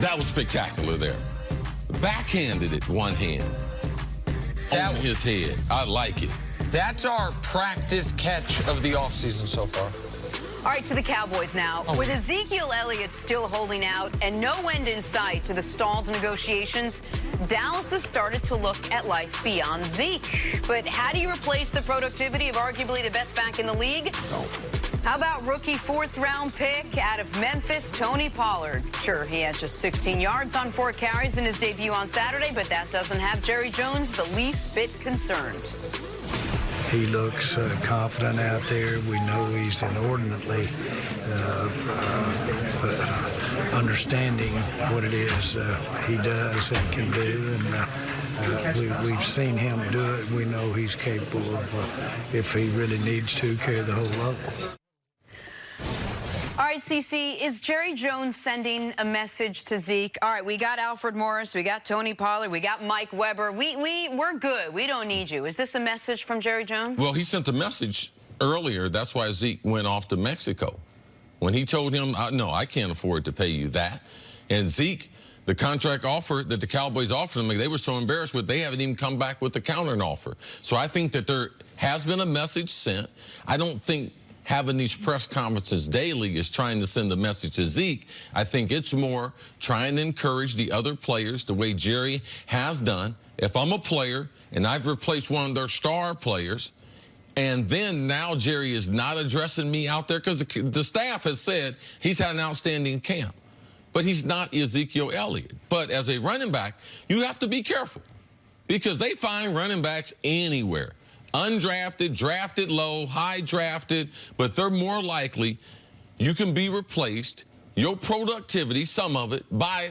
That was spectacular there. Backhanded it one hand on his head. I like it. That's our practice catch of the offseason so far. All right, to the Cowboys now. With Ezekiel Elliott still holding out and no end in sight to the stalled negotiations, Dallas has started to look at life beyond Zeke. But how do you replace the productivity of arguably the best back in the league? How about rookie fourth-round pick out of Memphis, Tony Pollard? Sure, he had just 16 yards on 4 carries in his debut on Saturday, but that doesn't have Jerry Jones the least bit concerned. He looks confident out there. We know he's inordinately understanding what it is he does and can do. And we've seen him do it. We know he's capable of, if he really needs to, carry the whole load. All right, CC, is Jerry Jones sending a message to Zeke? All right, we got Alfred Morris, we got Tony Pollard, we got Mike Weber. We're good. We don't need you. Is this a message from Jerry Jones? Well, he sent a message earlier. That's why Zeke went off to Mexico. When he told him, no, I can't afford to pay you that. And Zeke, the contract offer that the Cowboys offered him, they were so embarrassed with, they haven't even come back with the counter offer. So I think that there has been a message sent. I don't think having these press conferences daily is trying to send a message to Zeke. I think it's more trying to encourage the other players the way Jerry has done. If I'm a player and I've replaced one of their star players, and then now Jerry is not addressing me out there, because the staff has said he's had an outstanding camp, but he's not Ezekiel Elliott. But as a running back, you have to be careful, because they find running backs anywhere. Undrafted, drafted low, high drafted, but they're more likely you can be replaced, your productivity, some of it, by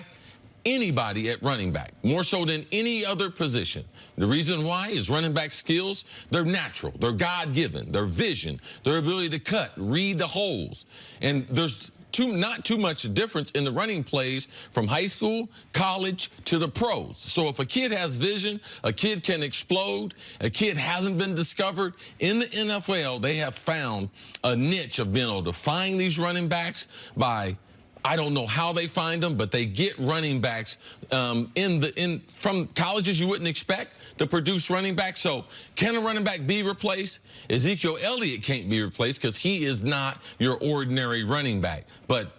anybody at running back, more so than any other position. The reason why is running back skills, they're natural, they're God-given, their vision, their ability to cut, read the holes. And there's not too much difference in the running plays from high school, college, to the pros. So if a kid has vision, a kid can explode, a kid hasn't been discovered, in the NFL, they have found a niche of being able to find these running backs by, I don't know how they find them, but they get running backs from colleges you wouldn't expect to produce running backs. So can a running back be replaced? Ezekiel Elliott can't be replaced because he is not your ordinary running back. But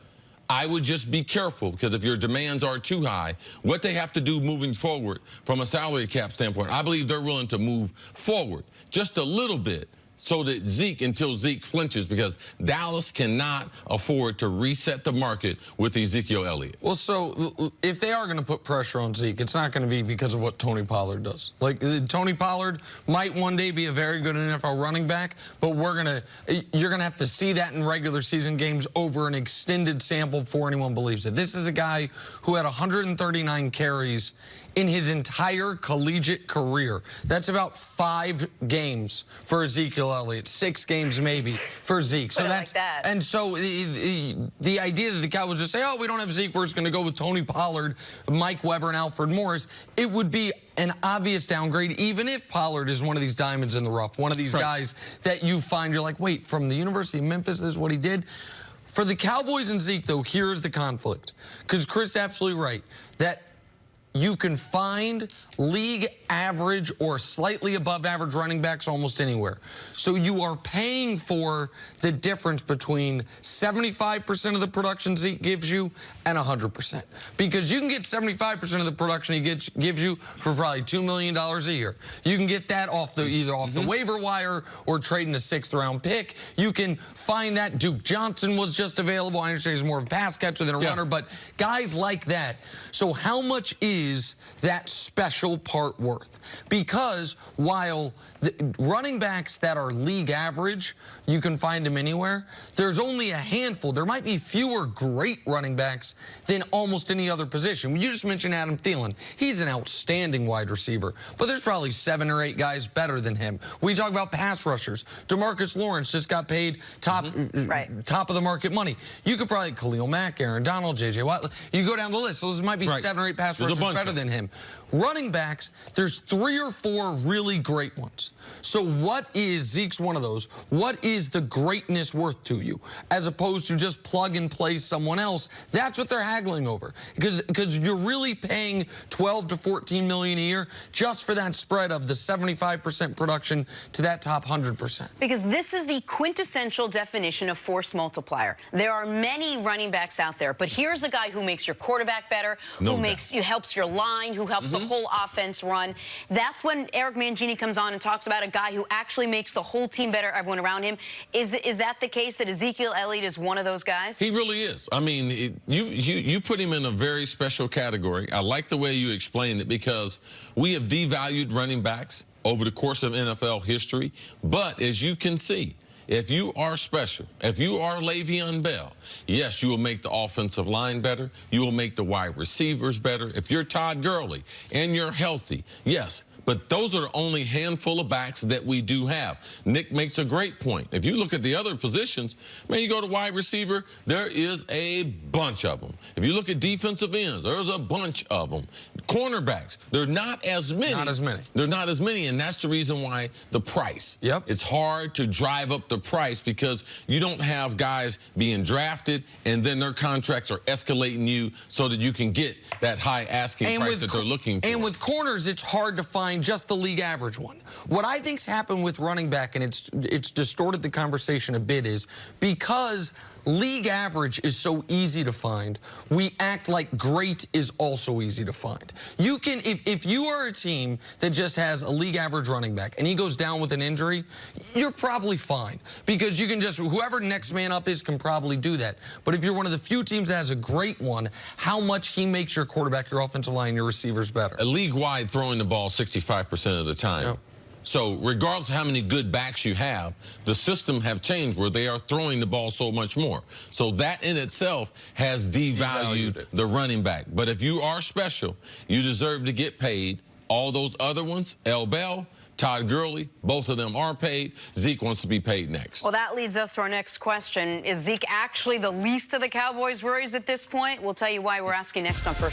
I would just be careful, because if your demands are too high, what they have to do moving forward from a salary cap standpoint, I believe they're willing to move forward just a little bit, so that Zeke, until Zeke flinches, because Dallas cannot afford to reset the market with Ezekiel Elliott. Well, so if they are going to put pressure on Zeke, it's not going to be because of what Tony Pollard does. Like, Tony Pollard might one day be a very good NFL running back, but you're going to have to see that in regular season games over an extended sample before anyone believes it. This is a guy who had 139 carries in his entire collegiate career. That's about 5 games for Ezekiel Elliott, 6 games maybe for Zeke. So that's like that. And so the idea that the Cowboys just say, oh, we don't have Zeke, we're just going to go with Tony Pollard, Mike Weber, and Alfred Morris, it would be an obvious downgrade, even if Pollard is one of these diamonds in the rough, one of these guys that you find, you're like, wait, from the University of Memphis, this is what he did. For the Cowboys and Zeke, though, here's the conflict. Because Chris is absolutely right, that you can find league average or slightly above average running backs almost anywhere. So you are paying for the difference between 75% of the production Zeke gives you and 100%. Because you can get 75% of the production he gives you for probably $2 million a year. You can get that off either off the waiver wire or trading a 6th-round pick. You can find that. Duke Johnson was just available. I understand he's more of a pass catcher than a runner, but guys like that. So how much is that special part worth? Because while the running backs that are league average, you can find them anywhere, there's only a handful. There might be fewer great running backs than almost any other position. You just mentioned Adam Thielen. He's an outstanding wide receiver, but there's probably 7 or 8 guys better than him. We talk about pass rushers. DeMarcus Lawrence just got paid top of the market money. You could probably Khalil Mack, Aaron Donald, J.J. Watt. You go down the list. Those might be 7 or 8 pass rushers better than him. Running backs, there's 3 or 4 really great ones. So what is, Zeke's one of those, what is the greatness worth to you? As opposed to just plug and play someone else. That's what they're haggling over. Because you're really paying 12 to 14 million a year just for that spread of the 75% production to that top 100%. Because this is the quintessential definition of force multiplier. There are many running backs out there, but here's a guy who makes your quarterback better, who helps your line, who helps the whole offense run. That's when Eric Mangini comes on and talks about a guy who actually makes the whole team better, everyone around him. Is that the case, that Ezekiel Elliott is one of those guys? He really is. I mean, you put him in a very special category. I like the way you explained it, because we have devalued running backs over the course of NFL history. But as you can see, if you are special, if you are Le'Veon Bell, yes, you will make the offensive line better. You will make the wide receivers better. If you're Todd Gurley and you're healthy, yes. But those are the only handful of backs that we do have. Nick makes a great point. If you look at the other positions, man, you go to wide receiver, there is a bunch of them. If you look at defensive ends, there's a bunch of them. Cornerbacks, there's not as many. Not as many. There's not as many, and that's the reason why the price. Yep. It's hard to drive up the price, because you don't have guys being drafted and then their contracts are escalating you so that you can get that high asking price that they're looking for. And with corners, it's hard to find just the league average one. What I think's happened with running back, and it's distorted the conversation a bit, is because league average is so easy to find, we act like great is also easy to find. You can, if you are a team that just has a league average running back and he goes down with an injury, you're probably fine, because you can just, whoever next man up is can probably do that. But if you're one of the few teams that has a great one, how much he makes your quarterback, your offensive line, your receivers better. A league-wide throwing the ball 65% of the time. Yep. So regardless of how many good backs you have, the system have changed where they are throwing the ball so much more. So that in itself has devalued the running back. But if you are special, you deserve to get paid. All those other ones, L. Bell, Todd Gurley, both of them are paid. Zeke wants to be paid next. Well, that leads us to our next question. Is Zeke actually the least of the Cowboys' worries at this point? We'll tell you why. We're asking next on First.